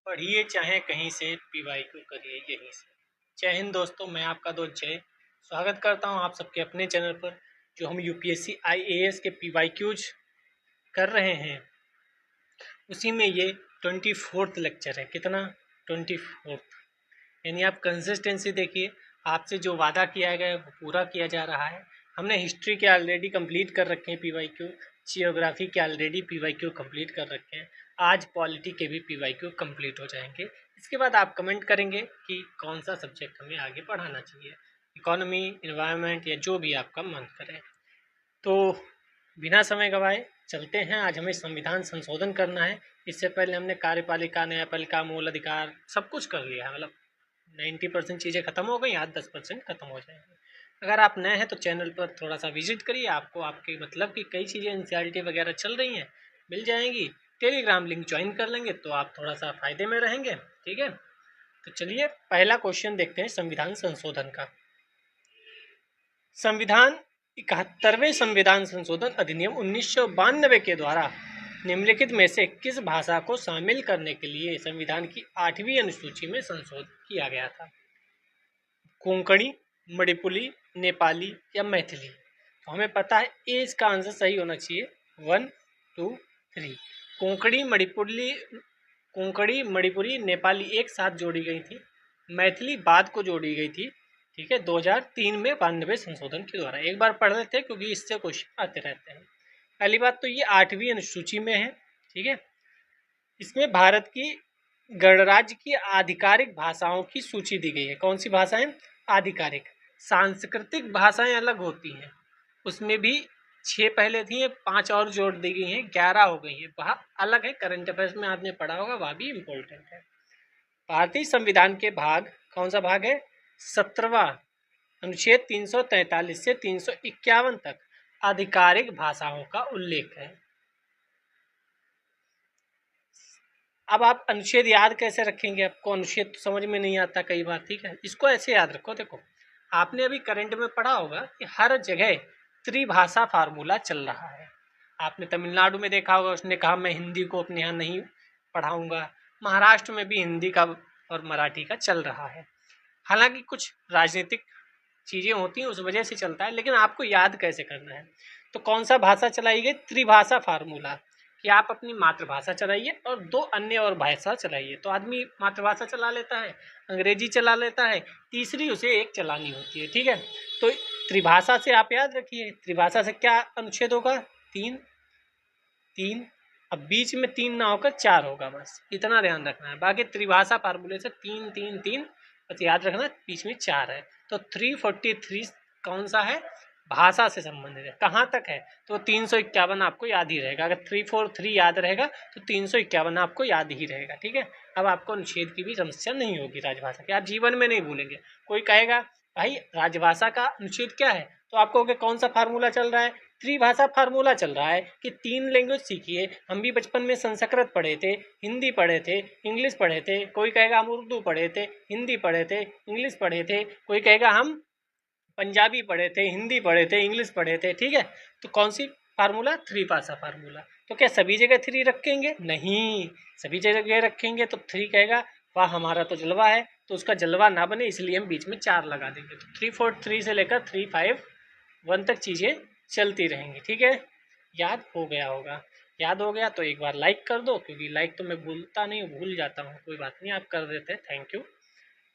पढ़िए चाहे कहीं से, पीवाईक्यू करिए यहीं से। जय हिंद दोस्तों, मैं आपका दोस्त जय स्वागत करता हूं आप सबके अपने चैनल पर। जो हम यूपीएससी आईएएस के पीवाईक्यूज कर रहे हैं, उसी में ये 24th लेक्चर है। कितना? 24th। यानी आप कंसिस्टेंसी देखिए, आपसे जो वादा किया गया है वो पूरा किया जा रहा है। हमने हिस्ट्री के ऑलरेडी कंप्लीट कर रखे हैं पीवाईक्यू, जियोग्राफी के ऑलरेडी पीवाईक्यू कंप्लीट कर रखे हैं। आज पॉलिटी के भी पीवाईक्यू कंप्लीट हो जाएंगे। इसके बाद आप कमेंट करेंगे कि कौन सा सब्जेक्ट हमें आगे पढ़ाना चाहिए, इकोनॉमी, इन्वायरमेंट या जो भी आपका मन करे। तो बिना समय गवाए चलते हैं। आज हमें संविधान संशोधन करना है। इससे पहले हमने कार्यपालिका, न्यायपालिका, मूल अधिकार सब कुछ कर लिया है। मतलब 90% चीज़ें खत्म हो गई, आज 10% खत्म हो जाएंगी। अगर आप नए हैं तो चैनल पर थोड़ा सा विजिट करिए, आपको आपके मतलब की कई चीज़ें एनसीईआरटी वगैरह चल रही हैं मिल जाएंगी। टेलीग्राम लिंक ज्वाइन कर लेंगे तो आप थोड़ा सा फायदे में रहेंगे। ठीक है, तो चलिए पहला क्वेश्चन देखते हैं संविधान संशोधन का। संविधान 71वें संविधान संशोधन अधिनियम 1992 के द्वारा निम्नलिखित में से किस भाषा को शामिल करने के लिए संविधान की 8वीं अनुसूची में संशोधन किया गया था? कोंकणी, मणिपुरी, नेपाली या मैथिली? तो हमें पता है ए इसका आंसर सही होना चाहिए। 1, 2, 3। कोंकणी, मणिपुरी, नेपाली एक साथ जोड़ी गई थी, मैथिली बाद को जोड़ी गई थी। ठीक है, 2003 में 92 संशोधन के द्वारा। एक बार पढ़ लेते हैं क्योंकि इससे क्वेश्चन आते रहते हैं। पहली बात तो ये 8वीं अनुसूची में है। ठीक है, इसमें भारत की गणराज्य की आधिकारिक भाषाओं की सूची दी गई है। कौन सी भाषाएं? आधिकारिक। सांस्कृतिक भाषाएं अलग होती हैं, उसमें भी 6 पहले थी, 5 और जोड़ दी गई हैं, 11 हो गई हैं। वह अलग है, करंट अफेयर्स में आपने पढ़ा होगा, वह भी इम्पोर्टेंट है। भारतीय संविधान के भाग, कौन सा भाग है? 17वां अनुच्छेद 343 से 351 तक आधिकारिक भाषाओं का उल्लेख है। अब आप अनुच्छेद याद कैसे रखेंगे? आपको अनुच्छेद तो समझ में नहीं आता कई बार। ठीक है, इसको ऐसे याद रखो। देखो, आपने अभी करंट में पढ़ा होगा कि हर जगह त्रिभाषा फार्मूला चल रहा है। आपने तमिलनाडु में देखा होगा, उसने कहा मैं हिंदी को अपने यहाँ नहीं पढ़ाऊंगा। महाराष्ट्र में भी हिंदी का और मराठी का चल रहा है। हालांकि कुछ राजनीतिक चीज़ें होती हैं, उस वजह से चलता है, लेकिन आपको याद कैसे करना है? तो कौन सा भाषा चलाई गई? त्रिभाषा फार्मूला, कि आप अपनी मातृभाषा चलाइए और 2 अन्य और भाषा चलाइए। तो आदमी मातृभाषा चला लेता है, अंग्रेजी चला लेता है, तीसरी उसे एक चलानी होती है। ठीक है, तो त्रिभाषा से आप याद रखिए, त्रिभाषा से क्या अनुच्छेद होगा? 3, 3। अब बीच में 3 ना होकर 4 होगा, बस इतना ध्यान रखना है। बाकी त्रिभाषा फार्मूले से 3, 3, 3, बस याद रखना, बीच में 4 है। तो 343 कौन सा है? भाषा से संबंधित है। कहाँ तक है? तो 351 आपको याद ही रहेगा। अगर 343 याद रहेगा तो 351 आपको याद ही रहेगा। ठीक है, अब आपको अनुच्छेद की भी समस्या नहीं होगी राजभाषा की, आप जीवन में नहीं भूलेंगे। कोई कहेगा भाई राजभाषा का अनुच्छेद क्या है, तो आपको कौन सा फार्मूला चल रहा है? त्रिभाषा फार्मूला चल रहा है कि 3 लैंग्वेज सीखिए। हम भी बचपन में संस्कृत पढ़े थे, हिंदी पढ़े थे, इंग्लिश पढ़े थे। कोई कहेगा हम उर्दू पढ़े थे, हिंदी पढ़े थे, इंग्लिश पढ़े थे। कोई कहेगा हम पंजाबी पढ़े थे, हिंदी पढ़े थे, इंग्लिश पढ़े थे। ठीक है, तो कौन सी फार्मूला? त्रिभाषा फार्मूला। तो क्या सभी जगह 3 रखेंगे? नहीं, सभी जगह रखेंगे तो 3 कहेगा वाह हमारा तो जलवा है, तो उसका जलवा ना बने इसलिए हम बीच में 4 लगा देंगे। तो 343 से लेकर 351 तक चीज़ें चलती रहेंगी। ठीक है, याद हो गया होगा। याद हो गया तो एक बार लाइक कर दो, क्योंकि लाइक तो मैं भूलता नहीं, भूल जाता हूँ। कोई बात नहीं, आप कर देते हैं, थैंक यू।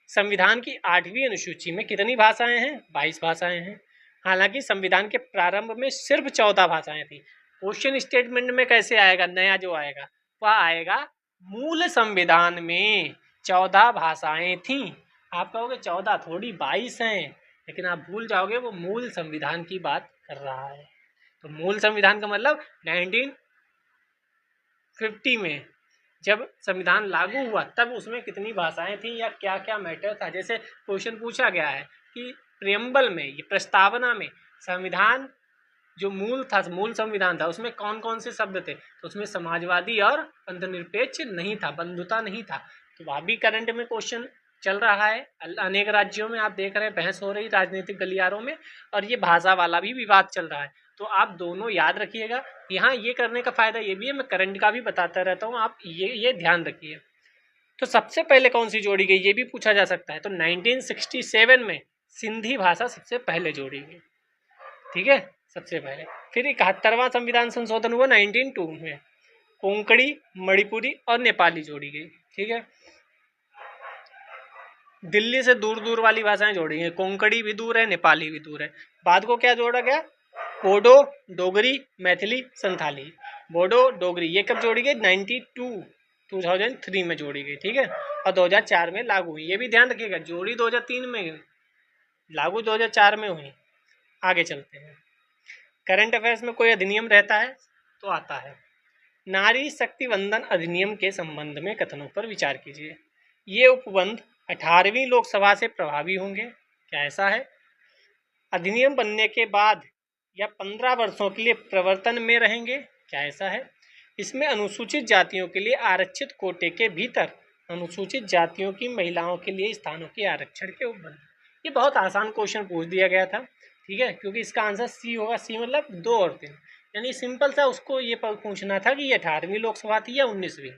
संविधान की 8वीं अनुसूची में कितनी भाषाएं हैं? 22 भाषाएं हैं। हालांकि संविधान के प्रारंभ में सिर्फ 14 भाषाएं थी। क्वेश्चन स्टेटमेंट में कैसे आएगा? नया जो आएगा वह आएगा मूल संविधान में 14 भाषाएं थीं। आप कहोगे 14 थोड़ी 22 हैं, लेकिन आप भूल जाओगे वो मूल संविधान की बात कर रहा है। तो मूल संविधान का मतलब 1950 में जब संविधान लागू हुआ तब उसमें कितनी भाषाएं थी या क्या क्या मैटर था। जैसे क्वेश्चन पूछा गया है कि प्रियम्बल में, ये प्रस्तावना में, संविधान जो मूल था, मूल संविधान था, उसमें कौन कौन से शब्द थे? तो उसमें समाजवादी और अंधनिरपेक्ष नहीं था, बंधुता नहीं था। तो वह भी करंट में क्वेश्चन चल रहा है। अनेक राज्यों में आप देख रहे हैं बहस हो रही राजनीतिक गलियारों में, और ये भाषा वाला भी विवाद चल रहा है। तो आप दोनों याद रखिएगा। यहाँ ये करने का फ़ायदा ये भी है, मैं करंट का भी बताता रहता हूँ, आप ये ध्यान रखिए। तो सबसे पहले कौन सी जोड़ी गई ये भी पूछा जा सकता है। तो 1967 में सिंधी भाषा सबसे पहले जोड़ी गई, ठीक है, सबसे पहले। फिर 71वां संविधान संशोधन हुआ 1902 में, कोंकणी, मणिपुरी और नेपाली जोड़ी गई, ठीक है। दिल्ली से दूर दूर वाली भाषाएं जोड़ी गई, कोंकणी भी दूर है, नेपाली भी दूर है। बाद को क्या जोड़ा गया? बोडो, डोगरी, मैथिली, संथाली। बोडो, डोगरी ये कब जोड़ी गई? 2003 में जोड़ी गई, ठीक है, और 2004 में लागू हुई। ये भी ध्यान रखिएगा, जोड़ी 2003 में, लागू 2004 में हुई। आगे चलते हैं। करंट अफेयर्स में कोई अधिनियम रहता है तो आता है। नारी शक्ति वंदन अधिनियम के संबंध में कथनों पर विचार कीजिए। ये उपबंध 18वीं लोकसभा से प्रभावी होंगे, क्या ऐसा है? अधिनियम बनने के बाद या 15 वर्षों के लिए प्रवर्तन में रहेंगे, क्या ऐसा है? इसमें अनुसूचित जातियों के लिए आरक्षित कोटे के भीतर अनुसूचित जातियों की महिलाओं के लिए स्थानों के आरक्षण के उपबंध। ये बहुत आसान क्वेश्चन पूछ दिया गया था, ठीक है, क्योंकि इसका आंसर सी होगा। सी मतलब 2 और 3, यानी सिंपल सा उसको ये पूछना था कि ये 18वीं लोकसभा थी या 19वीं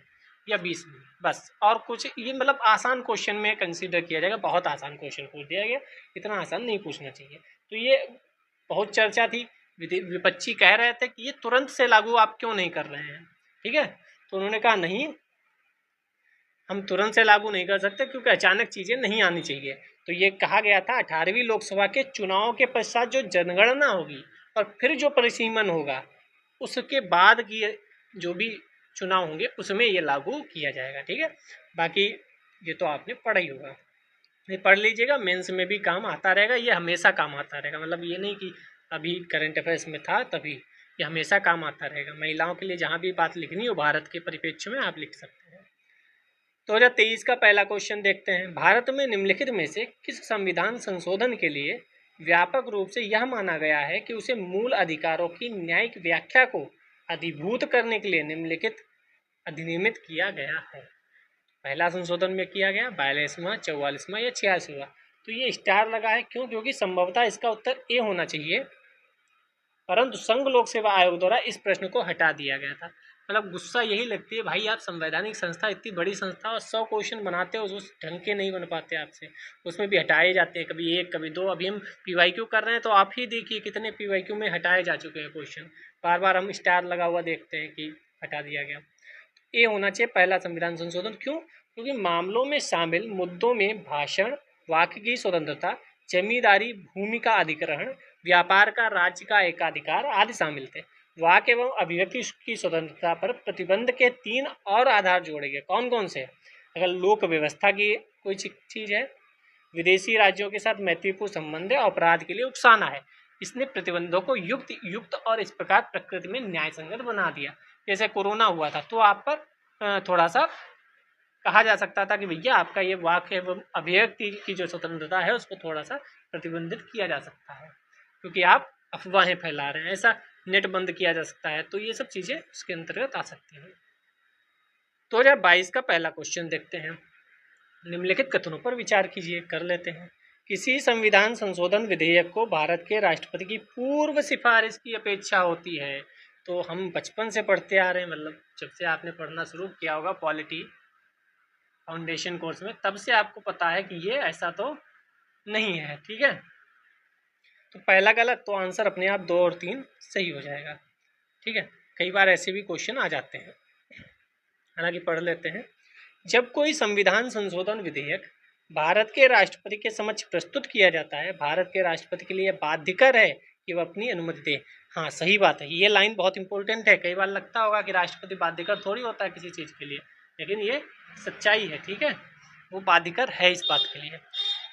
या 20वीं, बस। और कुछ ये मतलब आसान क्वेश्चन में कंसीडर किया जाएगा। बहुत आसान क्वेश्चन पूछ दिया गया, इतना आसान नहीं पूछना चाहिए। तो ये बहुत चर्चा थी, विपक्षी कह रहे थे कि ये तुरंत से लागू आप क्यों नहीं कर रहे हैं, ठीक है। तो उन्होंने कहा नहीं, हम तुरंत से लागू नहीं कर सकते क्योंकि अचानक चीज़ें नहीं आनी चाहिए। तो ये कहा गया था 18वीं लोकसभा के चुनाव के पश्चात जो जनगणना होगी और फिर जो परिसीमन होगा उसके बाद की जो भी चुनाव होंगे उसमें ये लागू किया जाएगा, ठीक है। बाकी ये तो आपने पढ़ा ही होगा, ये पढ़ लीजिएगा, मेंस में भी काम आता रहेगा, ये हमेशा काम आता रहेगा। मतलब ये नहीं कि अभी करंट अफेयर्स में था तभी, ये हमेशा काम आता रहेगा। महिलाओं के लिए जहाँ भी बात लिखनी हो भारत के परिप्रेक्ष्य में आप लिख सकते हैं। 2023 का पहला क्वेश्चन देखते हैं। भारत में निम्नलिखित में से किस संविधान संशोधन के लिए व्यापक रूप से यह माना गया है कि उसे मूल अधिकारों की न्यायिक व्याख्या को अधिभूत करने के लिए निम्नलिखित अधिनियमित किया गया है? पहला संशोधन में किया गया 42वां, 44वां या 86वां? तो ये स्टार लगा है, क्यों? क्योंकि संभवतः इसका उत्तर ए होना चाहिए, परंतु संघ लोक सेवा आयोग द्वारा इस प्रश्न को हटा दिया गया था। मतलब गुस्सा यही लगती है भाई, आप संवैधानिक संस्था, इतनी बड़ी संस्था और 100 क्वेश्चन बनाते हो, उस ढंग के नहीं बन पाते आपसे, उसमें भी हटाए जाते हैं, कभी 1 कभी 2। अभी हम PYQ कर रहे हैं तो आप ही देखिए कितने PYQ में हटाए जा चुके हैं क्वेश्चन, बार बार हम स्टार लगा हुआ देखते हैं कि हटा दिया गया। ये होना चाहिए पहला संविधान संशोधन। क्यों? क्योंकि मामलों में शामिल मुद्दों में भाषण, वाक्य की स्वतंत्रता, जमींदारी, भूमि का अधिग्रहण, व्यापार का राज्य का एकाधिकार आदि शामिल थे। वाक्य एवं अभिव्यक्ति की स्वतंत्रता पर प्रतिबंध के 3 और आधार जोड़े गए। कौन कौन से? अगर लोक व्यवस्था की कोई चीज़ है, विदेशी राज्यों के साथ मैत्रीपूर्ण संबंध है, अपराध के लिए उकसाना है। इसने प्रतिबंधों को युक्त और इस प्रकार प्रकृति में न्याय संगत बना दिया। जैसे कोरोना हुआ था तो आप पर थोड़ा सा कहा जा सकता था कि भैया आपका ये वाक्य एवं अभिव्यक्ति की जो स्वतंत्रता है उसको थोड़ा सा प्रतिबंधित किया जा सकता है क्योंकि आप अफवाहें फैला रहे हैं, ऐसा नेट बंद किया जा सकता है। तो ये सब चीज़ें उसके अंतर्गत आ सकती हैं। 2022 का पहला क्वेश्चन देखते हैं। निम्नलिखित कथनों पर विचार कीजिए, कर लेते हैं। किसी संविधान संशोधन विधेयक को भारत के राष्ट्रपति की पूर्व सिफारिश की अपेक्षा होती है। तो हम बचपन से पढ़ते आ रहे हैं, मतलब जब से आपने पढ़ना शुरू किया होगा पॉलिटी फाउंडेशन कोर्स में, तब से आपको पता है कि ये ऐसा तो नहीं है, ठीक है। तो पहला गलत, तो आंसर अपने आप 2 और 3 सही हो जाएगा, ठीक है। कई बार ऐसे भी क्वेश्चन आ जाते हैं, हालांकि पढ़ लेते हैं। जब कोई संविधान संशोधन विधेयक भारत के राष्ट्रपति के समक्ष प्रस्तुत किया जाता है, भारत के राष्ट्रपति के लिए बाध्यकर है कि वह अपनी अनुमति दे। हाँ, सही बात है, ये लाइन बहुत इंपॉर्टेंट है। कई बार लगता होगा कि राष्ट्रपति बाध्यकर थोड़ी होता है किसी चीज़ के लिए, लेकिन ये सच्चाई है, ठीक है, वो बाध्यकर है इस बात के लिए।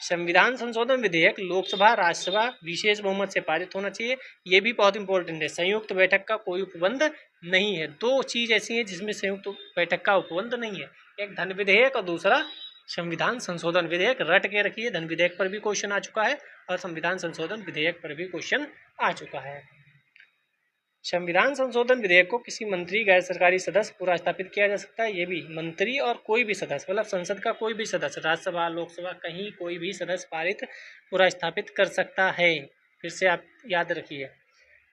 संविधान संशोधन विधेयक लोकसभा, राज्यसभा विशेष बहुमत से पारित होना चाहिए, ये भी बहुत इंपॉर्टेंट है। संयुक्त बैठक का कोई उपबंध नहीं है। 2 चीज़ ऐसी हैं जिसमें संयुक्त बैठक का उपबंध नहीं है, एक धन विधेयक और दूसरा संविधान संशोधन विधेयक। रट के रखिए, धन विधेयक पर भी क्वेश्चन आ चुका है और संविधान संशोधन विधेयक पर भी क्वेश्चन आ चुका है। संविधान संशोधन विधेयक को किसी मंत्री, गैर सरकारी सदस्य पूरा स्थापित किया जा सकता है। ये भी मंत्री और कोई भी सदस्य, मतलब संसद का कोई भी सदस्य, राज्यसभा, लोकसभा, कहीं कोई भी सदस्य पारित पूरा स्थापित कर सकता है। फिर से आप याद रखिए,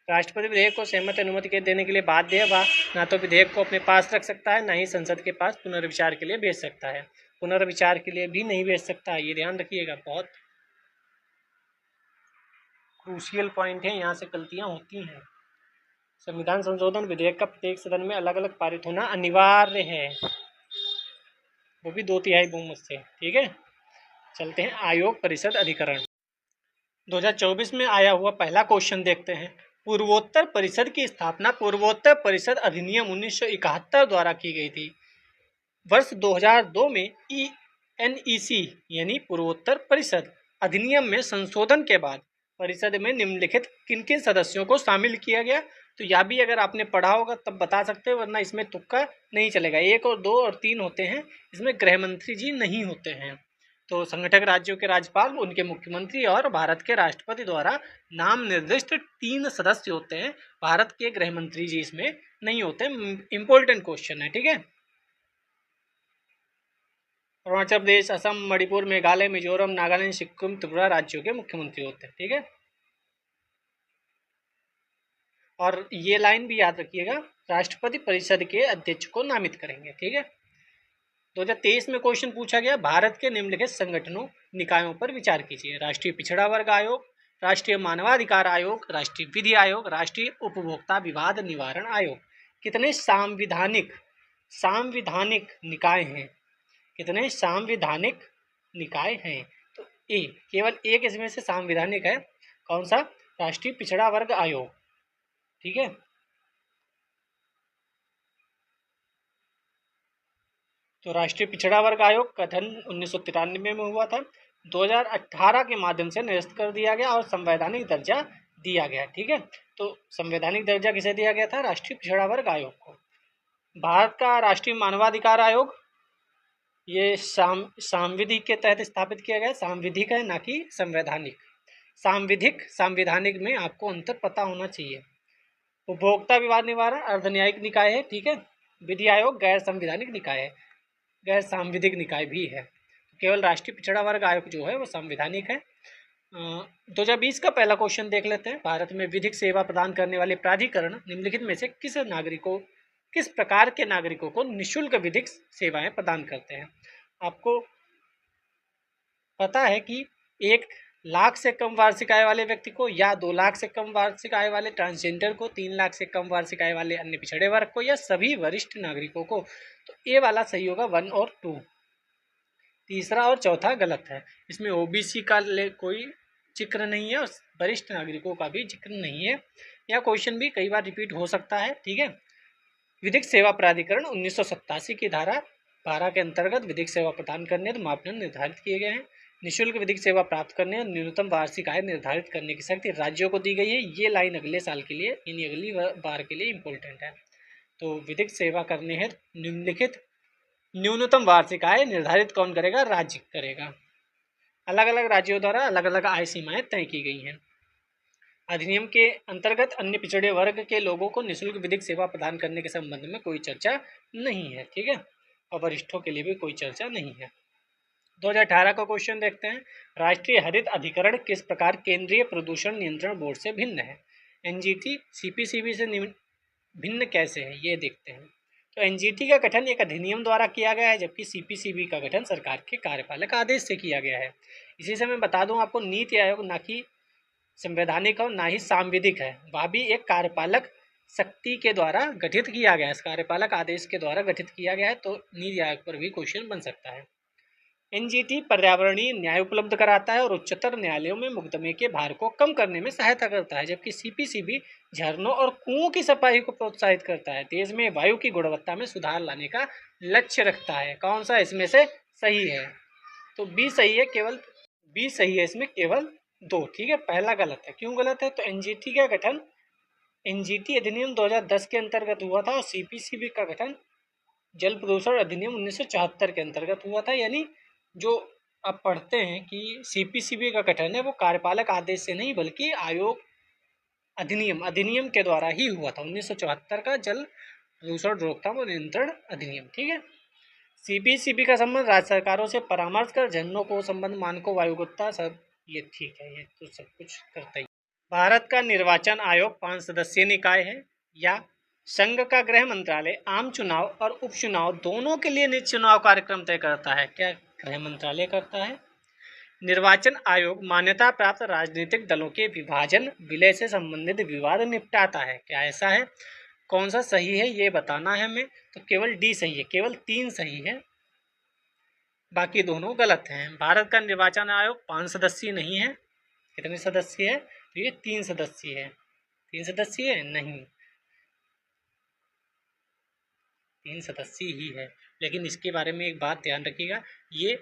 राष्ट्रपति विधेयक को सहमति अनुमति के देने के लिए बाध्य है, वह ना तो विधेयक को अपने पास रख सकता है, ना ही संसद के पास पुनर्विचार के लिए भेज सकता है। पुनर्विचार के लिए भी नहीं भेज सकता, ये ध्यान रखिएगा, बहुत क्रूशियल पॉइंट है, यहाँ से गलतियाँ होती हैं। संविधान संशोधन विधेयक का प्रत्येक सदन में अलग अलग पारित होना अनिवार्य है, वो भी 2/3 बहुमत से। ठीक है, चलते हैं आयोग परिषद अधिकरण। 2024 में आया हुआ पहला क्वेश्चन देखते हैं। पूर्वोत्तर परिषद की स्थापना पूर्वोत्तर परिषद अधिनियम 1971 द्वारा की गई थी। वर्ष 2002 में NEC यानी पूर्वोत्तर परिषद अधिनियम में संशोधन के बाद परिषद में निम्नलिखित किन किन सदस्यों को शामिल किया गया। तो यह भी अगर आपने पढ़ा होगा तब बता सकते हैं, वरना इसमें तुक्का नहीं चलेगा। 1 और 2 और 3 होते हैं, इसमें गृह मंत्री जी नहीं होते हैं। तो संगठक राज्यों के राज्यपाल, उनके मुख्यमंत्री और भारत के राष्ट्रपति द्वारा नाम निर्दिष्ट 3 सदस्य होते हैं। भारत के गृह मंत्री जी इसमें नहीं होते। इंपॉर्टेंट क्वेश्चन है, ठीक है। अरुणाचल प्रदेश, असम, मणिपुर, मेघालय, मिजोरम, नागालैंड, सिक्किम, त्रिपुरा राज्यों के मुख्यमंत्री होते हैं। ठीक है, और ये लाइन भी याद रखिएगा, राष्ट्रपति परिषद के अध्यक्ष को नामित करेंगे। ठीक है, 2023 में क्वेश्चन पूछा गया, भारत के निम्नलिखित संगठनों निकायों पर विचार कीजिए। राष्ट्रीय पिछड़ा वर्ग आयोग, राष्ट्रीय मानवाधिकार आयोग, राष्ट्रीय विधि आयोग, राष्ट्रीय उपभोक्ता विवाद निवारण आयोग। कितने सांविधानिक निकाय हैं? कितने सांविधानिक निकाय हैं? तो केवल एक इसमें से सांविधानिक है। कौन सा? राष्ट्रीय पिछड़ा वर्ग आयोग। ठीक है, तो राष्ट्रीय पिछड़ा वर्ग आयोग गठन 1993 में हुआ था। 2018 के माध्यम से निरस्त कर दिया गया और संवैधानिक दर्जा दिया गया। ठीक है, तो संवैधानिक दर्जा किसे दिया गया था? राष्ट्रीय पिछड़ा वर्ग आयोग को। भारत का राष्ट्रीय मानवाधिकार आयोग, ये सांविधिक के तहत स्थापित किया गया। सांविधिक है, ना कि संवैधानिक। सांविधानिक में आपको अंतर पता होना चाहिए। उपभोक्ता विवाद निवारण अर्धन्यायिक निकाय है। ठीक है, विधि आयोग गैर संवैधानिक निकाय है, गैर सांविधिक निकाय भी है। केवल राष्ट्रीय पिछड़ा वर्ग आयोग जो है वो संवैधानिक है। 2020 का पहला क्वेश्चन देख लेते हैं। भारत में विधिक सेवा प्रदान करने वाले प्राधिकरण निम्नलिखित में से किस प्रकार के नागरिकों को निःशुल्क विधिक सेवाएं प्रदान करते हैं? आपको पता है कि 1 लाख से कम वार्षिक आय वाले व्यक्ति को, या 2 लाख से कम वार्षिक आय वाले ट्रांसजेंडर को, 3 लाख से कम वार्षिक आय वाले अन्य पिछड़े वर्ग को, या सभी वरिष्ठ नागरिकों को। तो ए वाला सही होगा, 1 और 2। तीसरा और चौथा गलत है। इसमें ओबीसी का कोई जिक्र नहीं है और वरिष्ठ नागरिकों का भी जिक्र नहीं है। यह क्वेश्चन भी कई बार रिपीट हो सकता है। ठीक है, विधिक सेवा प्राधिकरण 1987 की धारा 12 के अंतर्गत विधिक सेवा प्रदान करने के मापदंड निर्धारित किए गए हैं। निःशुल्क विधिक सेवा प्राप्त करने और न्यूनतम वार्षिक आय निर्धारित करने की शक्ति राज्यों को दी गई है। ये लाइन अगले साल के लिए, यानी अगली बार के लिए इम्पोर्टेंट है। तो विधिक सेवा करने है निम्नलिखित न्यूनतम वार्षिक आय निर्धारित कौन करेगा? राज्य करेगा। अलग अलग राज्यों द्वारा अलग अलग आय सीमाएं तय की गई हैं। अधिनियम के अंतर्गत अन्य पिछड़े वर्ग के लोगों को निःशुल्क विधिक सेवा प्रदान करने के संबंध में कोई चर्चा नहीं है। ठीक है, और वरिष्ठों के लिए भी कोई चर्चा नहीं है। 2018 का क्वेश्चन देखते हैं। राष्ट्रीय हरित अधिकरण किस प्रकार केंद्रीय प्रदूषण नियंत्रण बोर्ड से भिन्न है? एनजीटी सीपीसीबी से भिन्न कैसे है, ये देखते हैं। तो एनजीटी का गठन एक अधिनियम द्वारा किया गया है, जबकि सीपीसीबी का गठन सरकार के कार्यपालक आदेश से किया गया है। इसी से मैं बता दूं आपको, नीति आयोग ना कि संवैधानिक और ना ही सांविधिक है, वह भी एक कार्यपालक शक्ति के द्वारा गठित किया गया है, कार्यपालक आदेश के द्वारा गठित किया गया है। तो नीति आयोग पर भी क्वेश्चन बन सकता है। एनजीटी पर्यावरणीय न्याय उपलब्ध कराता है और उच्चतर न्यायालयों में मुकदमे के भार को कम करने में सहायता करता है, जबकि सीपीसीबी झरनों और कुओं की सफाई को प्रोत्साहित करता है। देश में वायु की गुणवत्ता में सुधार लाने का लक्ष्य रखता है। कौन सा इसमें से सही है? तो बी सही है, केवल बी सही है, इसमें केवल 2। ठीक है, पहला गलत है। क्यों गलत है? तो एनजीटी का गठन एनजीटी अधिनियम 2010 के अंतर्गत हुआ था और सीपीसीबी का गठन जल प्रदूषण अधिनियम 1974 के अंतर्गत हुआ था। यानी जो आप पढ़ते हैं कि सीपीसीबी का गठन है वो कार्यपालक आदेश से नहीं, बल्कि आयोग अधिनियम के द्वारा ही हुआ था। 1974 का जल प्रदूषण रोकथाम और नियंत्रण अधिनियम। ठीक है, सीपीसीबी का संबंध राज्य सरकारों से परामर्श कर झरनों को संबंध मानकों वायु गुणवत्ता सब, ये ठीक है, ये तो सब कुछ करता ही। भारत का निर्वाचन आयोग 5 सदस्यीय निकाय है, या संघ का गृह मंत्रालय आम चुनाव और उपचुनाव दोनों के लिए चुनाव कार्यक्रम तय करता है? क्या गृह मंत्रालय करता है? निर्वाचन आयोग मान्यता प्राप्त राजनीतिक दलों के विभाजन विलय से संबंधित विवाद निपटाता है? क्या ऐसा है? कौन सा सही है ये बताना है हमें। तो केवल डी सही है, केवल 3 सही है, बाकी दोनों गलत हैं। भारत का निर्वाचन आयोग 5 सदस्यीय नहीं है। कितने सदस्यीय है? तो ये 3 सदस्यीय है। 3 सदस्यीय है? नहीं, 3 सदस्यीय ही है। लेकिन इसके बारे में एक बात ध्यान रखिएगा, ये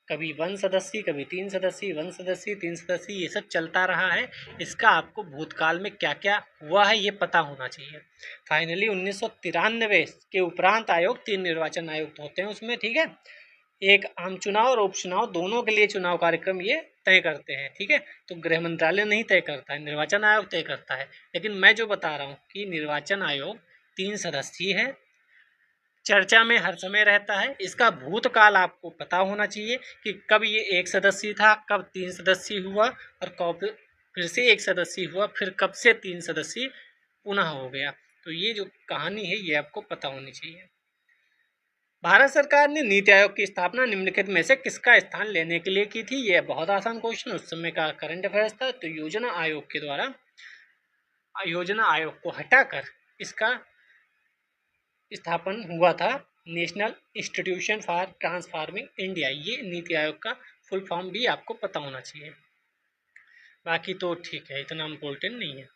कभी 1 सदस्यीय, कभी 3 सदस्यीय, 1 सदस्यीय, 3 सदस्यीय, ये सब चलता रहा है। इसका आपको भूतकाल में क्या क्या हुआ है ये पता होना चाहिए। फाइनली 1993 के उपरांत आयोग 3 निर्वाचन आयुक्त होते हैं उसमें, ठीक है। एक आम चुनाव और उपचुनाव दोनों के लिए चुनाव कार्यक्रम ये तय करते हैं, ठीक है। तो गृह मंत्रालय नहीं तय करता है, निर्वाचन आयोग तय करता है। लेकिन मैं जो बता रहा हूँ कि निर्वाचन आयोग 3 सदस्यीय है, चर्चा में हर समय रहता है। इसका भूतकाल आपको पता होना चाहिए कि कब ये 1 सदस्यीय था, कब 3 सदस्यीय हुआ, और कब फिर से 1 सदस्यीय हुआ, फिर कब से 3 सदस्यीय पुनः हो गया। तो ये जो कहानी है ये आपको पता होनी चाहिए। भारत सरकार ने नीति आयोग की स्थापना निम्नलिखित में से किसका स्थान लेने के लिए की थी? यह बहुत आसान क्वेश्चन उस समय का करंट अफेयर्स था। तो योजना आयोग के द्वारा, योजना आयोग को हटाकर इसका स्थापन हुआ था national institution for transforming India. ये नीति आयोग का फुल फॉर्म भी आपको पता होना चाहिए। बाकी तो ठीक है, इतना इम्पोर्टेंट नहीं है।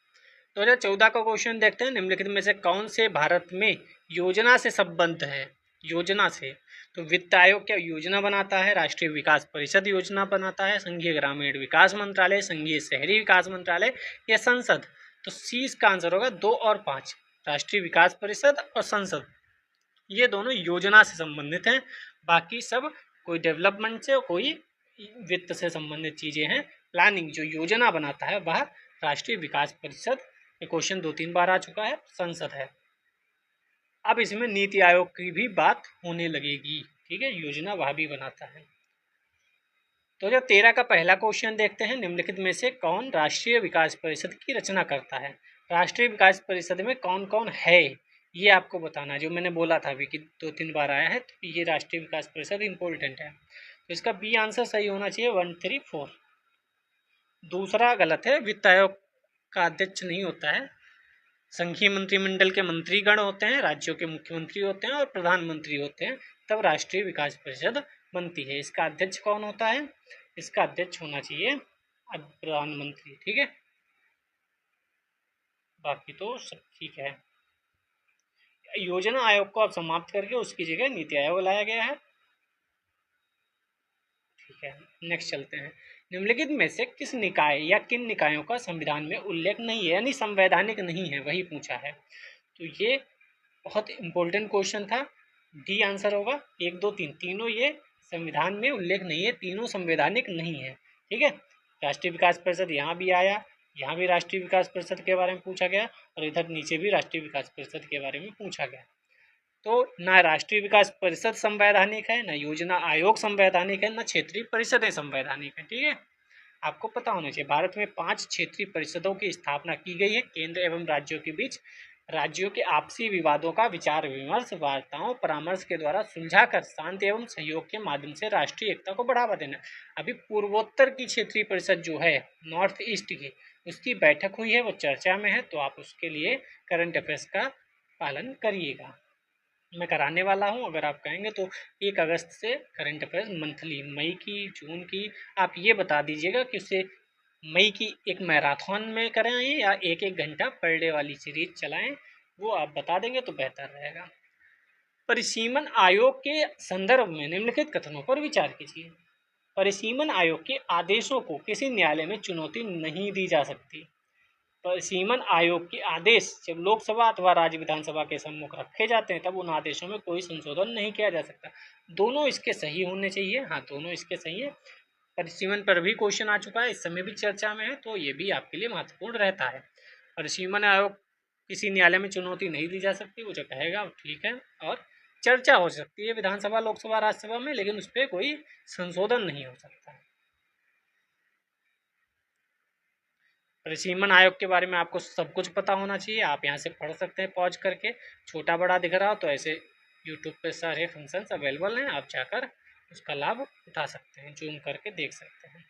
2014 का क्वेश्चन देखते हैं, निम्नलिखित में से कौन से भारत में योजना से संबद्ध है? योजना से, तो वित्त आयोग क्या योजना बनाता है? राष्ट्रीय विकास परिषद योजना बनाता है? संघीय ग्रामीण विकास मंत्रालय, संघीय शहरी विकास मंत्रालय, या संसद? तो सी इसका आंसर होगा 2 और 5, राष्ट्रीय विकास परिषद और संसद, ये दोनों योजना से संबंधित हैं। बाकी सब कोई डेवलपमेंट से, कोई वित्त से संबंधित चीज़ें हैं। प्लानिंग जो योजना बनाता है वह राष्ट्रीय विकास परिषद, ये क्वेश्चन 2-3 बार आ चुका है, संसद है। अब इसमें नीति आयोग की भी बात होने लगेगी, ठीक है, योजना वह भी बनाता है। 2013 का पहला क्वेश्चन देखते हैं, निम्नलिखित में से कौन राष्ट्रीय विकास परिषद की रचना करता है? राष्ट्रीय विकास परिषद में कौन कौन है ये आपको बताना है। जो मैंने बोला था अभी कि 2-3 बार आया है, तो ये राष्ट्रीय विकास परिषद इंपॉर्टेंट है। तो इसका बी आंसर सही होना चाहिए, 1, 3, 4। दूसरा गलत है, वित्त आयोग का अध्यक्ष नहीं होता है। संघीय मंत्रिमंडल के मंत्रीगण होते हैं, राज्यों के मुख्यमंत्री होते हैं और प्रधानमंत्री होते हैं, तब राष्ट्रीय विकास परिषद बनती है। इसका अध्यक्ष कौन होता है? इसका अध्यक्ष होना चाहिए प्रधानमंत्री, ठीक है। बाकी तो सब ठीक है। योजना आयोग को अब समाप्त करके उसकी जगह नीति आयोग लाया गया है, ठीक है। नेक्स्ट चलते हैं, निम्नलिखित में से किस निकाय या किन निकायों का संविधान में उल्लेख नहीं है, यानी संवैधानिक नहीं है, वही पूछा है। तो ये बहुत इंपॉर्टेंट क्वेश्चन था। डी आंसर होगा, 1, 2, 3, तीनों ये संविधान में उल्लेख नहीं है, तीनों संवैधानिक नहीं है, ठीक है। राष्ट्रीय विकास परिषद यहाँ भी आया, यहाँ भी राष्ट्रीय विकास परिषद के बारे में पूछा गया, और इधर नीचे भी राष्ट्रीय विकास परिषद के बारे में पूछा गया। तो ना राष्ट्रीय विकास परिषद संवैधानिक है, ना योजना आयोग संवैधानिक है, ना क्षेत्रीय परिषदें संवैधानिक है, ठीक है। आपको पता होना चाहिए, भारत में 5 क्षेत्रीय परिषदों की स्थापना की गई है। केंद्र एवं राज्यों के बीच राज्यों के आपसी विवादों का विचार विमर्श, वार्ताओं, परामर्श के द्वारा सुलझाकर शांति एवं सहयोग के माध्यम से राष्ट्रीय एकता को बढ़ावा देना। अभी पूर्वोत्तर की क्षेत्रीय परिषद जो है, नॉर्थ ईस्ट की, उसकी बैठक हुई है, वो चर्चा में है, तो आप उसके लिए करंट अफेयर्स का पालन करिएगा। मैं कराने वाला हूँ, अगर आप कहेंगे तो 1 अगस्त से करंट अफेयर्स मंथली, मई की, जून की, आप ये बता दीजिएगा कि उसे मई की एक मैराथन में कराएं या 1-1 घंटा पर डे वाली सीरीज चलाएं, वो आप बता देंगे तो बेहतर रहेगा। परिसीमन आयोग के संदर्भ में निम्नलिखित कथनों पर विचार कीजिए। परिसीमन आयोग के आदेशों को किसी न्यायालय में चुनौती नहीं दी जा सकती। परिसीमन आयोग के आदेश जब लोकसभा अथवा राज्य विधानसभा के सम्मुख रखे जाते हैं, तब उन आदेशों में कोई संशोधन नहीं किया जा सकता। दोनों इसके सही होने चाहिए, हाँ, दोनों इसके सही है। परिसीमन पर भी क्वेश्चन आ चुका है, इस समय भी चर्चा में है, तो ये भी आपके लिए महत्वपूर्ण रहता है। परिसीमन आयोग किसी न्यायालय में चुनौती नहीं दी जा सकती, वो जो कहेगा वो ठीक है, और चर्चा हो सकती है विधानसभा, लोकसभा, राज्यसभा में, लेकिन उस पर कोई संशोधन नहीं हो सकता। परिसीमन आयोग के बारे में आपको सब कुछ पता होना चाहिए। आप यहाँ से पढ़ सकते हैं पॉज करके, छोटा बड़ा दिख रहा हो तो ऐसे यूट्यूब पे सारे फंक्शंस अवेलेबल हैं, आप जाकर उसका लाभ उठा सकते हैं, जूम करके देख सकते हैं।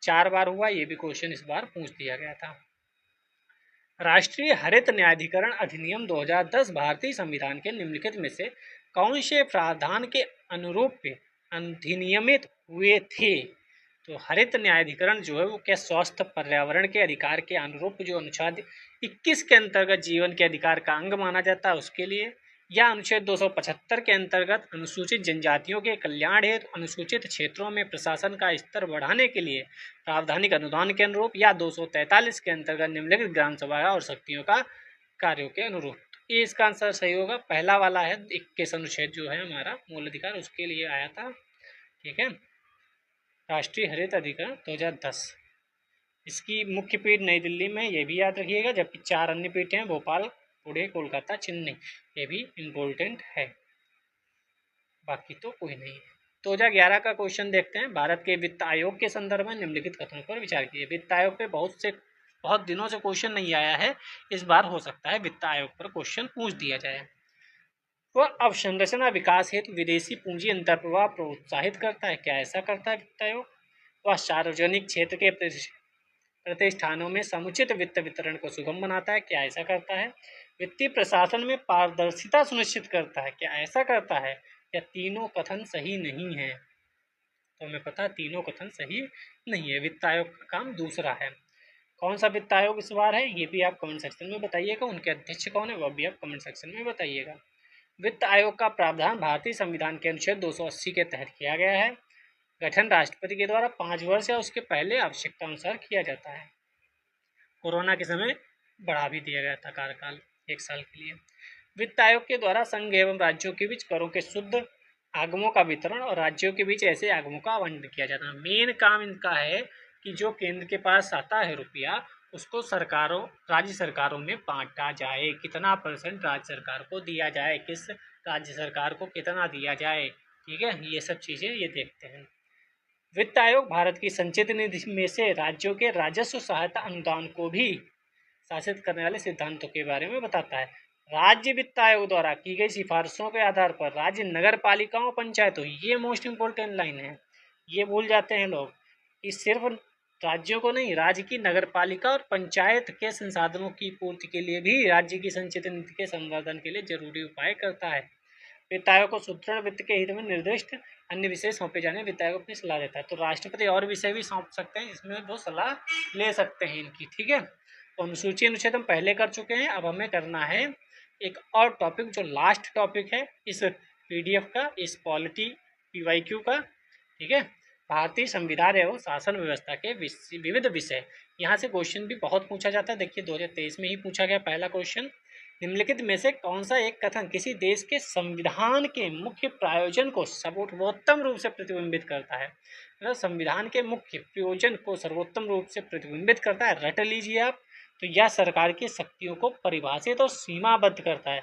4 बार हुआ, ये भी क्वेश्चन इस बार पूछ दिया गया था। राष्ट्रीय हरित न्यायाधिकरण अधिनियम 2010 भारतीय संविधान के निम्नलिखित में से कौन से प्रावधान के अनुरूप अधिनियमित हुए थे? तो हरित न्यायाधिकरण जो है वो क्या स्वास्थ्य पर्यावरण के अधिकार के अनुरूप जो अनुच्छेद 21 के अंतर्गत जीवन के अधिकार का अंग माना जाता है उसके लिए, या अनुच्छेद 275 के अंतर्गत अनुसूचित जनजातियों के कल्याण हेतु अनुसूचित क्षेत्रों में प्रशासन का स्तर बढ़ाने के लिए प्रावधानिक अनुदान के अनुरूप, या 243 के अंतर्गत निम्नलिखित ग्राम सभा और शक्तियों का कार्यों के अनुरूप। ये इसका आंसर सही होगा, पहला वाला है 21 अनुच्छेद जो है हमारा मूल अधिकार उसके लिए आया था। ठीक है, राष्ट्रीय हरित अधिकरण 2010। इसकी मुख्य पीठ नई दिल्ली में, ये भी याद रखिएगा, जबकि 4 अन्य पीठें हैं, भोपाल, पुणे, कोलकाता, चेन्नई, ये भी इम्पोर्टेंट है, बाकी तो कोई नहीं है। 2011 का क्वेश्चन देखते हैं। भारत के वित्त आयोग के संदर्भ में निम्नलिखित कथनों पर विचार कीजिए। वित्त आयोग पे बहुत दिनों से क्वेश्चन नहीं आया है, इस बार हो सकता है वित्त आयोग पर क्वेश्चन पूछ दिया जाए। वह अवसंरचना विकास हेतु विदेशी पूंजी अंतर्प्रवाह प्रोत्साहित करता है, क्या ऐसा करता है वित्त आयोग? वह सार्वजनिक क्षेत्र के प्रतिष्ठानों में समुचित वित्त वितरण को सुगम बनाता है, क्या ऐसा करता है? वित्तीय प्रशासन में पारदर्शिता सुनिश्चित करता है, क्या ऐसा करता है? या तीनों कथन सही नहीं है? तो हमें पता तीनों कथन सही नहीं है, वित्त आयोग का काम दूसरा है। कौन सा वित्त आयोग इस बार है ये भी आप कमेंट सेक्शन में बताइएगा, उनके अध्यक्ष कौन है वह भी आप कमेंट सेक्शन में बताइएगा। वित्त आयोग का प्रावधान भारतीय संविधान के अनुच्छेद 280 के तहत किया गया है। गठन राष्ट्रपति के द्वारा 5 वर्ष या उसके पहले आवश्यकता अनुसार किया जाता है। कोरोना के समय बढ़ा भी दिया गया था कार्यकाल 1 साल के लिए। वित्त आयोग के द्वारा संघ एवं राज्यों के बीच करों के शुद्ध आगमों का वितरण और राज्यों के बीच ऐसे आगमों का आवंटन किया जाता है। मेन काम इनका है कि जो केंद्र के पास आता है रुपया उसको राज्य सरकारों में बांटा जाए, कितना % राज्य सरकार को दिया जाए, किस राज्य सरकार को कितना दिया जाए। ठीक है, ये सब चीज़ें ये देखते हैं। वित्त आयोग भारत की संचित निधि में से राज्यों के राजस्व सहायता अनुदान को भी शासित करने वाले सिद्धांतों के बारे में बताता है। राज्य वित्त आयोग द्वारा की गई सिफारिशों के आधार पर राज्य नगर पालिकाओं पंचायतों, ये मोस्ट इम्पोर्टेंट लाइन है, ये भूल जाते हैं लोग कि सिर्फ राज्यों को नहीं, राज्य की नगर पालिका और पंचायत के संसाधनों की पूर्ति के लिए भी राज्य की संचित निधि के संवर्धन के लिए जरूरी उपाय करता है। वित्त आयोग को सुदृढ़ वित्त के हित में निर्दिष्ट अन्य विषय सौंपे जाने वित्त आयोग अपनी सलाह देता है। तो राष्ट्रपति और विषय भी सौंप सकते हैं, इसमें वो सलाह ले सकते हैं इनकी। ठीक है, तो अनुसूची अनुच्छेद हम पहले कर चुके हैं, अब हमें करना है एक और टॉपिक जो लास्ट टॉपिक है इस PDF का, इस पॉलिटी PYQ का। ठीक है, भारतीय संविधान एवं शासन व्यवस्था के विविध विषय, यहाँ से क्वेश्चन भी बहुत पूछा जाता है। देखिए 2023 में ही पूछा गया पहला क्वेश्चन, निम्नलिखित में से कौन सा एक कथन किसी देश के संविधान के मुख्य प्रयोजन को सर्वोत्तम रूप से प्रतिबिंबित करता है? मतलब संविधान के मुख्य प्रयोजन को सर्वोत्तम रूप से प्रतिबिंबित करता है, रट लीजिए आप। तो यह सरकार की शक्तियों को परिभाषित और सीमाबद्ध करता है,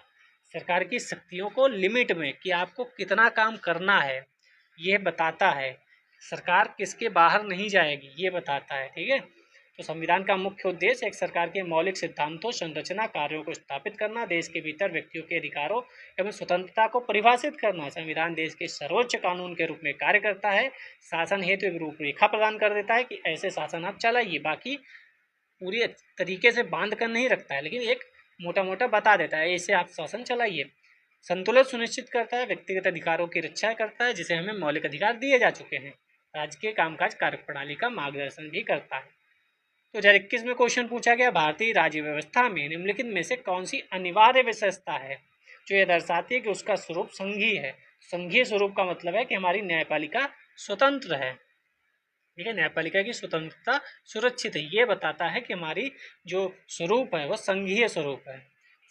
सरकार की शक्तियों को लिमिट में कि आपको कितना काम करना है यह बताता है, सरकार किसके बाहर नहीं जाएगी ये बताता है। ठीक है, तो संविधान का मुख्य उद्देश्य एक सरकार के मौलिक सिद्धांतों, संरचना, कार्यों को स्थापित करना, देश के भीतर व्यक्तियों के अधिकारों एवं स्वतंत्रता को परिभाषित करना। संविधान देश के सर्वोच्च कानून के रूप में कार्य करता है, शासन हेतु एक रूपरेखा प्रदान कर देता है कि ऐसे शासन आप चलाइए, बाकी पूरी तरीके से बांध कर नहीं रखता है, लेकिन एक मोटा मोटा बता देता है ऐसे आप शासन चलाइए। संतुलन सुनिश्चित करता है, व्यक्तिगत अधिकारों की रक्षा करता है जिसे हमें मौलिक अधिकार दिए जा चुके हैं, राज्य के कामकाज कार्यप्रणाली का मार्गदर्शन भी करता है। तो 2021 में क्वेश्चन पूछा गया, भारतीय राज्य व्यवस्था में निम्नलिखित में से कौन सी अनिवार्य विशेषता है जो यह दर्शाती है कि उसका स्वरूप संघीय है? संघीय स्वरूप का मतलब है कि हमारी न्यायपालिका स्वतंत्र है। ठीक है, न्यायपालिका की स्वतंत्रता सुरक्षित है, ये बताता है कि हमारी जो स्वरूप है वह संघीय स्वरूप है।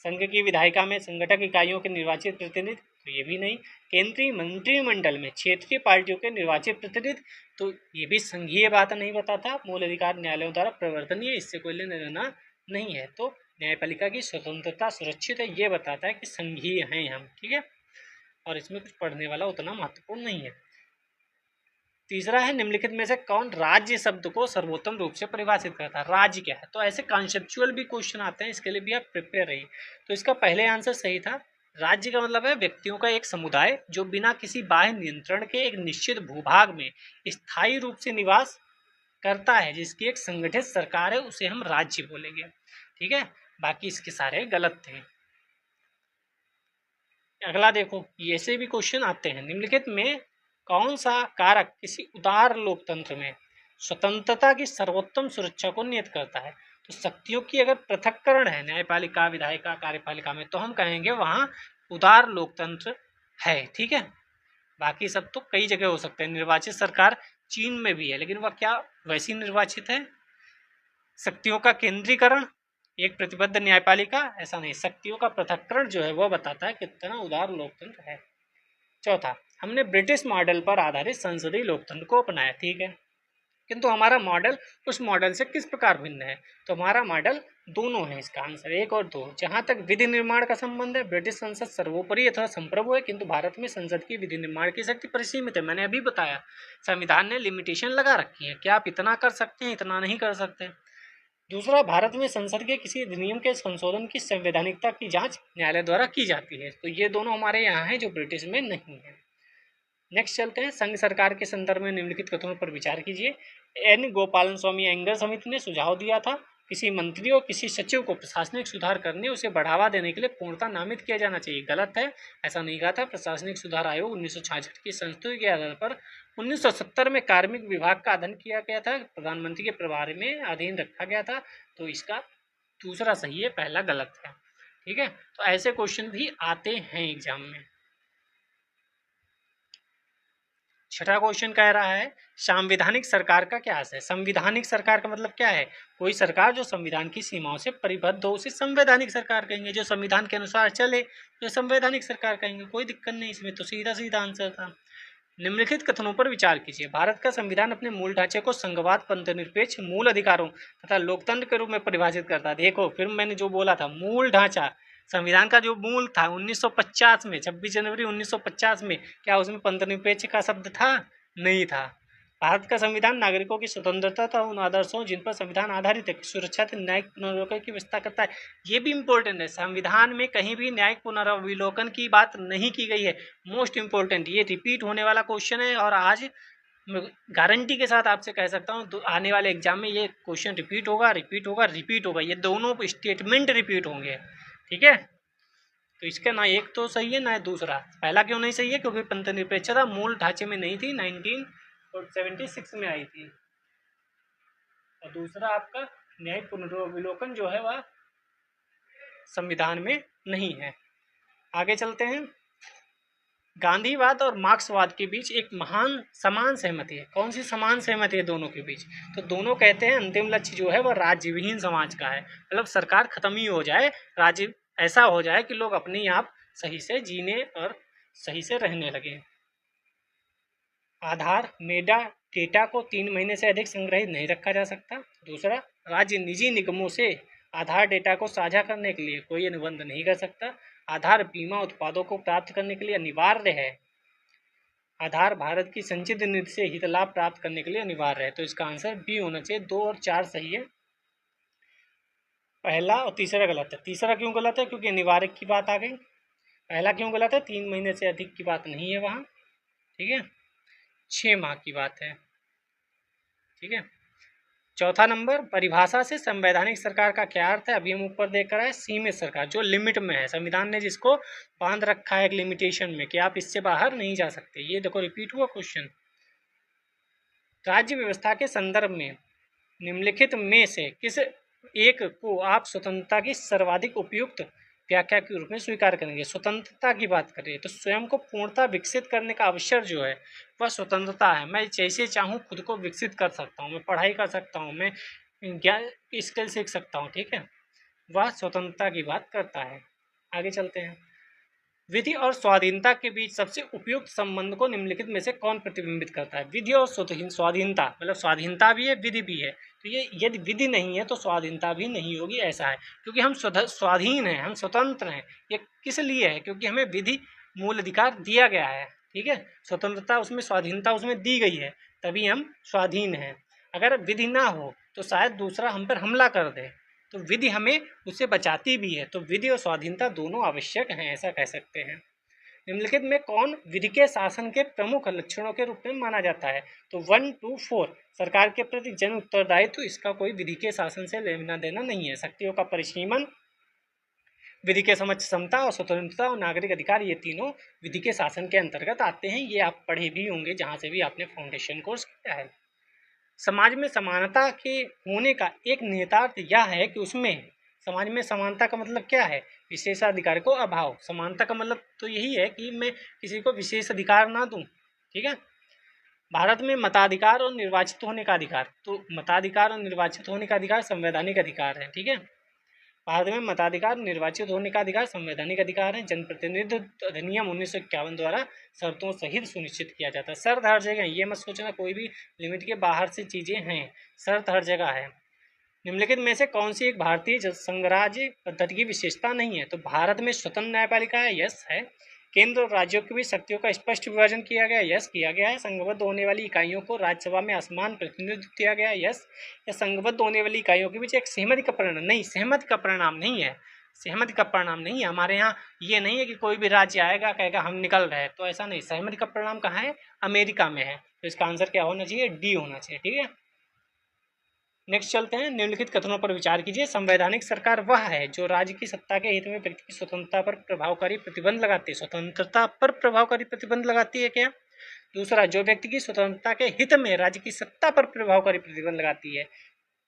संघ की विधायिका में संगठक इकाइयों के निर्वाचित प्रतिनिधि, तो ये भी नहीं। केंद्रीय मंत्रिमंडल में क्षेत्रीय पार्टियों के निर्वाचित प्रतिनिधि, तो ये भी संघीय बात नहीं बताता। मूल अधिकार न्यायालयों द्वारा प्रवर्तनीय, इससे कोई लेना देना नहीं है। तो न्यायपालिका की स्वतंत्रता सुरक्षित है, ये बताता है कि संघीय हैं हम। ठीक है, और इसमें कुछ पढ़ने वाला उतना महत्वपूर्ण नहीं है। तीसरा है निम्नलिखित में से कौन राज्य शब्द को सर्वोत्तम रूप से परिभाषित करता है, राज्य क्या है। तो ऐसे कॉन्सेप्चुअल भी क्वेश्चन आते हैं, इसके लिए भी आप प्रिपेयर रहिए। तो इसका पहले आंसर सही था। राज्य का मतलब है व्यक्तियों का एक समुदाय जो बिना किसी बाह्य नियंत्रण के एक निश्चित भूभाग में स्थायी रूप से निवास करता है, जिसकी एक संगठित सरकार है, उसे हम राज्य बोलेंगे। ठीक है, बाकी इसके सारे गलत थे। अगला देखो, ऐसे भी क्वेश्चन आते हैं, निम्नलिखित में कौन सा कारक किसी उदार लोकतंत्र में स्वतंत्रता की सर्वोत्तम सुरक्षा को नियत करता है। तो शक्तियों की अगर पृथक्करण है न्यायपालिका, विधायिका, कार्यपालिका में, तो हम कहेंगे वहाँ उदार लोकतंत्र है। ठीक है, बाकी सब तो कई जगह हो सकते हैं। निर्वाचित सरकार चीन में भी है, लेकिन वह क्या वैसी निर्वाचित है? शक्तियों का केंद्रीकरण, एक प्रतिबद्ध न्यायपालिका, ऐसा नहीं। शक्तियों का पृथक्करण जो है वह बताता है कितना उदार लोकतंत्र है। चौथा, हमने ब्रिटिश मॉडल पर आधारित संसदीय लोकतंत्र को अपनाया। ठीक है, किंतु हमारा मॉडल उस मॉडल से किस प्रकार भिन्न है? तो हमारा मॉडल दोनों है, इसका आंसर 1 और 2। जहां तक विधि निर्माण का संबंध है, ब्रिटिश संसद सर्वोपरि अथवा संप्रभु है, किंतु भारत में संसद की विधि निर्माण की शक्ति परिसीमित है। मैंने अभी बताया, संविधान ने लिमिटेशन लगा रखी है कि आप इतना कर सकते हैं, इतना नहीं कर सकते। दूसरा, भारत में संसद के किसी अधिनियम के संशोधन की संवैधानिकता की जांच न्यायालय द्वारा की जाती है। तो ये दोनों हमारे यहाँ हैं जो ब्रिटिश में नहीं है। नेक्स्ट चलते हैं, संघ सरकार के संदर्भ में निम्नलिखित कथनों पर विचार कीजिए। एन गोपालन स्वामी अयंगर समिति ने सुझाव दिया था, किसी मंत्री और किसी सचिव को प्रशासनिक सुधार करने, उसे बढ़ावा देने के लिए पूर्णतः नामित किया जाना चाहिए। गलत है, ऐसा नहीं कहा था। प्रशासनिक सुधार आयोग 1966 की संस्तुति के आधार पर 1970 में कार्मिक विभाग का अध्ययन किया गया था, प्रधानमंत्री के प्रभार में अधीन रखा गया था। तो इसका दूसरा सही है, पहला गलत है। ठीक है, तो ऐसे क्वेश्चन भी आते हैं एग्जाम में। छठा क्वेश्चन कह रहा है, संवैधानिक सरकार का क्या अर्थ है? संवैधानिक सरकार का मतलब क्या है? कोई सरकार जो संविधान की सीमाओं से परिबद्ध हो, उसे संवैधानिक सरकार कहेंगे। जो संविधान के अनुसार चले तो संवैधानिक सरकार कहेंगे। कोई दिक्कत नहीं इसमें, तो सीधा सीधा आंसर था। निम्नलिखित कथनों पर विचार कीजिए। भारत का संविधान अपने मूल ढांचे को संघवाद, पंथनिरपेक्ष, मूल अधिकारों तथा लोकतंत्र के रूप में परिभाषित करता है। देखो, फिर मैंने जो बोला था, मूल ढांचा संविधान का जो मूल था 1950 में, 26 जनवरी 1950 में, क्या उसमें पंथनिरपेक्ष का शब्द था? नहीं था। भारत का संविधान नागरिकों की स्वतंत्रता तथा उन आदर्शों जिन पर संविधान आधारित है, सुरक्षा न्यायिक पुनर्विलोकन की व्यवस्था करता है। ये भी इंपॉर्टेंट है, संविधान में कहीं भी न्यायिक पुनर्विलोकन की बात नहीं की गई है। मोस्ट इंपॉर्टेंट, ये रिपीट होने वाला क्वेश्चन है और आज गारंटी के साथ आपसे कह सकता हूँ आने वाले एग्जाम में ये क्वेश्चन रिपीट होगा, रिपीट होगा, रिपीट होगा। ये दोनों स्टेटमेंट रिपीट होंगे। ठीक है, तो इसका ना एक तो सही है ना दूसरा। पहला क्यों नहीं सही है? क्योंकि पंथनिरपेक्षता मूल ढांचे में नहीं थी, 1976 में आई थी। और दूसरा आपका न्यायिक पुनर्विलोकन जो है वह संविधान में नहीं है। आगे चलते हैं, गांधीवाद और मार्क्सवाद के बीच एक महान समान सहमति है। कौन सी समान सहमति है दोनों के बीच? तो दोनों कहते हैं अंतिम लक्ष्य जो है वह राज्यविहीन समाज का है। मतलब सरकार खत्म ही हो जाए, राज्य ऐसा हो जाए कि लोग अपने आप सही से जीने और सही से रहने लगे। आधार डेटा को 3 महीने से अधिक संग्रहित नहीं रखा जा सकता। दूसरा, राज्य निजी निगमों से आधार डेटा को साझा करने के लिए कोई अनुबंध नहीं कर सकता। आधार बीमा उत्पादों को प्राप्त करने के लिए अनिवार्य है। आधार भारत की संचित निधि से हित लाभ प्राप्त करने के लिए अनिवार्य है। तो इसका आंसर बी होना चाहिए। 2 और 4 सही है, पहला और तीसरा गलत है। तीसरा क्यों गलत है? क्योंकि अनिवार्य की बात आ गई। पहला क्यों गलत है? 3 महीने से अधिक की बात नहीं है वहाँ। ठीक है, 6 माह की बात है। ठीक है, चौथा नंबर, परिभाषा से संवैधानिक सरकार का क्या अर्थ है? अभी हम ऊपर देख रहे हैं सीमित सरकार, जो लिमिट में है। संविधान ने जिसको बांध रखा है एक लिमिटेशन में कि आप इससे बाहर नहीं जा सकते। ये देखो रिपीट हुआ क्वेश्चन। राज्य व्यवस्था के संदर्भ में निम्नलिखित में से किस एक को आप स्वतंत्रता की सर्वाधिक उपयुक्त व्याख्या के रूप में स्वीकार करेंगे? स्वतंत्रता की बात करें तो स्वयं को पूर्णतः विकसित करने का अवसर जो है वह स्वतंत्रता है। मैं जैसे चाहूँ खुद को विकसित कर सकता हूँ, मैं पढ़ाई कर सकता हूँ, मैं ज्ञान स्किल सीख सकता हूँ। ठीक है, वह स्वतंत्रता की बात करता है। आगे चलते हैं, विधि और स्वाधीनता के बीच सबसे उपयुक्त संबंध को निम्नलिखित में से कौन प्रतिबिंबित करता है? विधि और स्वाधीनता, मतलब स्वाधीनता भी है, विधि भी है। तो ये यदि विधि नहीं है तो स्वाधीनता भी नहीं होगी, ऐसा है। क्योंकि हम स्वाधीन हैं, हम स्वतंत्र हैं। ये किस लिए है? क्योंकि हमें विधि मूल अधिकार दिया गया है। ठीक है, स्वतंत्रता उसमें, स्वाधीनता उसमें दी गई है। तभी हम स्वाधीन हैं। अगर विधि ना हो तो शायद दूसरा हम पर हमला कर दे, तो विधि हमें उससे बचाती भी है। तो विधि और स्वाधीनता दोनों आवश्यक हैं, ऐसा कह सकते हैं। निम्नलिखित में कौन विधि के शासन के प्रमुख लक्षणों के रूप में माना जाता है? तो 1, 2, 4 सरकार के प्रति जन उत्तरदायित्व, तो इसका कोई विधि के शासन से लेना देना नहीं है। शक्तियों का परिसीमन, विधि के समक्ष समता और स्वतंत्रता और नागरिक अधिकार, ये तीनों विधि के शासन के अंतर्गत आते हैं। ये आप पढ़े भी होंगे जहाँ से भी आपने फाउंडेशन कोर्स किया है। समाज में समानता के होने का एक निहितार्थ यह है कि उसमें, समाज में समानता का मतलब क्या है? विशेषाधिकार को अभाव। समानता का मतलब तो यही है कि मैं किसी को विशेष अधिकार ना दूं, ठीक है। भारत में मताधिकार और निर्वाचित होने का अधिकार, तो मताधिकार और निर्वाचित होने का अधिकार संवैधानिक अधिकार है, ठीक है। भारत में मताधिकार, निर्वाचित होने का अधिकार संवैधानिक अधिकार है। जनप्रतिनिधित्व अधिनियम 1951 द्वारा शर्तों सहित सुनिश्चित किया जाता है। शर्त हर जगह, ये मत सोचना कोई भी लिमिट के बाहर से चीजें हैं, शर्त हर जगह है। निम्नलिखित में से कौन सी एक भारतीय संघराज्य पद्धति की विशेषता नहीं है? तो भारत में स्वतंत्र न्यायपालिका है, यस है। केंद्र और राज्यों के बीच शक्तियों का स्पष्ट विभाजन किया गया, यस किया गया है। संघबद्ध होने वाली इकाइयों को राज्यसभा में असमान प्रतिनिधित्व दिया गया, यस। या संघबद्ध होने वाली इकाइयों के बीच एक सहमति का परिणाम नहीं, सहमति का परिणाम नहीं है, सहमति का परिणाम नहीं है। हमारे यहाँ ये नहीं है कि कोई भी राज्य आएगा कहेगा हम निकल रहे हैं, तो ऐसा नहीं। सहमति का परिणाम कहाँ है? अमेरिका में है। तो इसका आंसर क्या होना चाहिए? डी होना चाहिए, ठीक है। नेक्स्ट चलते हैं। निम्नलिखित कथनों पर विचार कीजिए। संवैधानिक सरकार वह है जो राज्य की सत्ता के हित में व्यक्ति की स्वतंत्रता पर प्रभावकारी प्रतिबंध लगाती है। स्वतंत्रता पर प्रभावकारी प्रतिबंध लगाती है क्या? दूसरा, जो व्यक्ति की स्वतंत्रता के हित में राज्य की सत्ता पर प्रभावकारी प्रतिबंध लगाती है।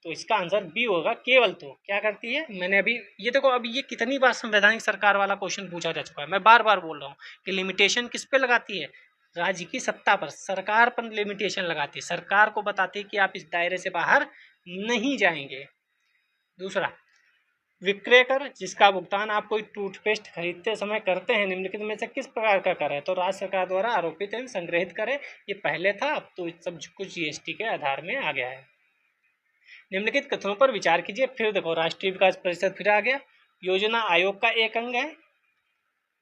तो इसका आंसर बी होगा, केवल। तो क्या करती है? मैंने अभी ये देखो, अभी ये कितनी बार संवैधानिक सरकार वाला क्वेश्चन पूछा जा चुका है। मैं बार बार बोल रहा हूँ कि लिमिटेशन किस पे लगाती है? राज्य की सत्ता पर, सरकार पर लिमिटेशन लगाती है। सरकार को बताती है कि आप इस दायरे से बाहर नहीं जाएंगे। दूसरा, विक्रय कर, जिसका भुगतान आप कोई टूथपेस्ट खरीदते समय करते हैं, निम्नलिखित में से किस प्रकार का कर है? तो राज्य सरकार द्वारा आरोपित एवं संग्रहित कर है। ये पहले था, अब तो सब कुछ जीएसटी के आधार में आ गया है। निम्नलिखित कथनों पर विचार कीजिए। फिर देखो, राष्ट्रीय विकास परिषद फिर आ गया। योजना आयोग का एक अंग है,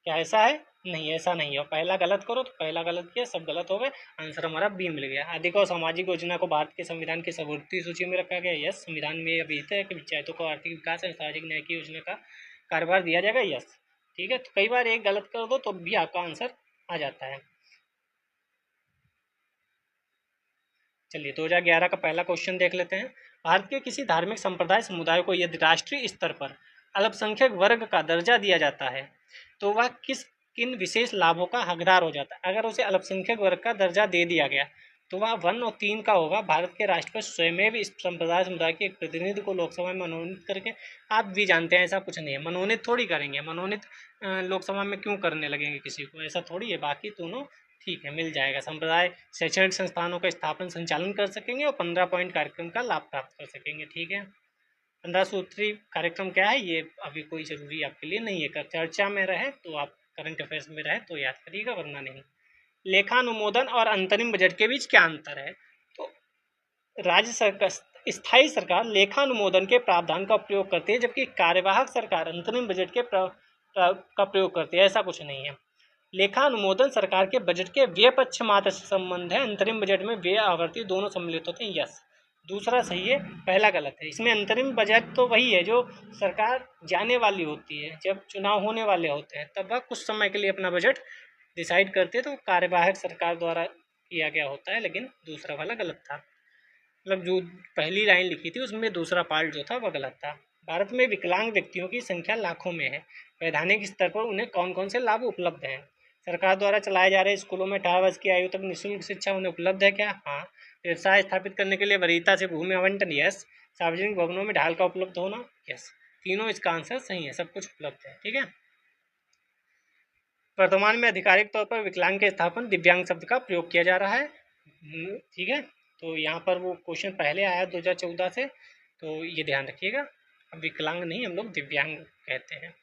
क्या ऐसा है? नहीं, ऐसा नहीं है। पहला गलत करो तो पहला गलत किया, सब गलत हो गए। आंसर हमारा बी मिल गया। आर्थिक और सामाजिक योजना को भारत के संविधान की सर्वोच्च सूची में रखा गया, यस। संविधान में अभी है कि पंचायतों को आर्थिक विकास और सामाजिक न्याय की योजना का कार्यभार दिया जाएगा, यस, ठीक है। तो कई बार एक गलत कर दो तो भी आपका आंसर आ जाता है। चलिए 2011 का पहला क्वेश्चन देख लेते हैं। भारत के किसी धार्मिक संप्रदाय समुदाय को यदि राष्ट्रीय स्तर पर अल्पसंख्यक वर्ग का दर्जा दिया जाता है तो वह किन विशेष लाभों का हकदार हो जाता है? अगर उसे अल्पसंख्यक वर्ग का दर्जा दे दिया गया तो वह 1 और 3 का होगा। भारत के राष्ट्रपति स्वयं इस संप्रदाय समुदाय के एक प्रतिनिधि को लोकसभा में मनोनीत करके, आप भी जानते हैं ऐसा कुछ नहीं है, मनोनीत थोड़ी करेंगे। मनोनीत लोकसभा में क्यों करने लगेंगे किसी को? ऐसा थोड़ी है। बाकी दोनों ठीक है, मिल जाएगा। संप्रदाय शैक्षणिक संस्थानों का स्थापन संचालन कर सकेंगे और 15 पॉइंट कार्यक्रम का लाभ प्राप्त कर सकेंगे, ठीक है। 15 सूत्री कार्यक्रम क्या है ये अभी कोई जरूरी आपके लिए नहीं है। चर्चा में रहे तो आप, करंट अफेयर्स में रहे तो याद करिएगा, वरना नहीं। लेखानुमोदन और अंतरिम बजट के बीच क्या अंतर है? तो राज्य सरकार, स्थायी सरकार लेखानुमोदन के प्रावधान का प्रयोग करती है, जबकि कार्यवाहक सरकार अंतरिम बजट के का प्रयोग करती है। ऐसा कुछ नहीं है। लेखानुमोदन सरकार के बजट के व्यय पक्ष मात्र से संबंध है। अंतरिम बजट में व्यय आवृत्ति दोनों सम्मिलित होते हैं, यस। दूसरा सही है, पहला गलत है। इसमें अंतरिम बजट तो वही है जो सरकार जाने वाली होती है, जब चुनाव होने वाले होते हैं तब वह कुछ समय के लिए अपना बजट डिसाइड करते हैं, तो कार्यवाहक सरकार द्वारा किया गया होता है। लेकिन दूसरा वाला गलत था, मतलब जो पहली लाइन लिखी थी उसमें दूसरा पार्ट जो था वह गलत था। भारत में विकलांग व्यक्तियों की संख्या लाखों में है। वैधानिक स्तर पर उन्हें कौन कौन से लाभ उपलब्ध हैं? सरकार द्वारा चलाए जा रहे स्कूलों में 18 वर्ष की आयु तक निःशुल्क शिक्षा उन्हें उपलब्ध है क्या? हाँ। व्यवसाय स्थापित करने के लिए वरीयता से भूमि आवंटन, यस। सार्वजनिक भवनों में ढाल का उपलब्ध होना, यस। तीनों इसका आंसर सही है, सब कुछ उपलब्ध है, ठीक है। वर्तमान में आधिकारिक तौर पर विकलांग के स्थापन दिव्यांग शब्द का प्रयोग किया जा रहा है, ठीक है। तो यहाँ पर वो क्वेश्चन पहले आया 2014 से, तो ये ध्यान रखिएगा। अब विकलांग नहीं, हम लोग दिव्यांग कहते हैं।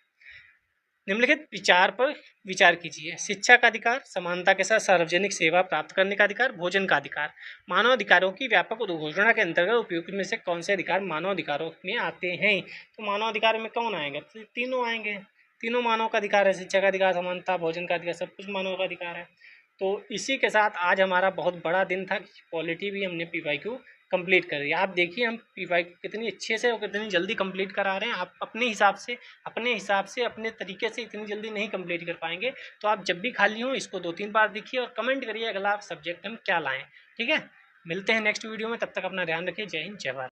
निम्नलिखित विचार पर विचार कीजिए। शिक्षा का अधिकार, समानता के साथ सार्वजनिक सेवा प्राप्त करने का अधिकार, भोजन का अधिकार। मानव अधिकारों की व्यापक उद्घोषणा के अंतर्गत उपयुक्त में से कौन से अधिकार मानव अधिकारों में आते हैं? तो मानव अधिकार में कौन आएंगे? तो तीनों आएंगे। तीनों मानव का अधिकार है। शिक्षा का अधिकार, समानता, भोजन का अधिकार, सब कुछ मानव का अधिकार है। तो इसी के साथ आज हमारा बहुत बड़ा दिन था, पॉलिटी भी हमने PYQ कंप्लीट कर दिया। आप देखिए हम PYQ कितनी अच्छे से और कितनी जल्दी कंप्लीट करा रहे हैं। आप अपने हिसाब से अपने तरीके से इतनी जल्दी नहीं कंप्लीट कर पाएंगे। तो आप जब भी खाली हो इसको 2-3 बार देखिए और कमेंट करिए अगला सब्जेक्ट हम क्या लाएँ। ठीक है, मिलते हैं नेक्स्ट वीडियो में, तब तक अपना ध्यान रखिए। जय हिंद, जय भारत।